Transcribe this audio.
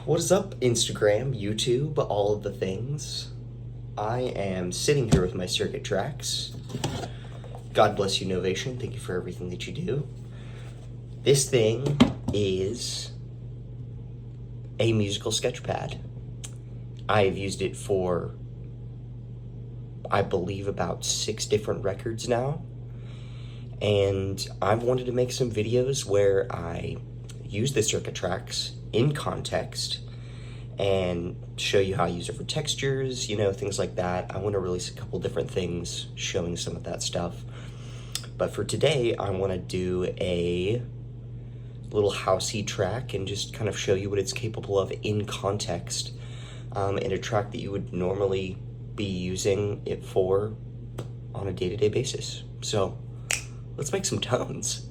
What is up, Instagram, YouTube, all of the things? I am sitting here with my circuit tracks. God bless you, Novation. Thank you for everything that you do. This thing is a musical sketch pad. I've used it for, I believe, about 6 different records now. And I've wanted to make some videos where I use the circuit tracks in context and show you how I use it for textures, things like that. I want to release a couple different things showing some of that stuff. But for today, I want to do a little housey track and just kind of show you what it's capable of in context, in a track that you would normally be using it for on a day-to-day basis. So let's make some tones.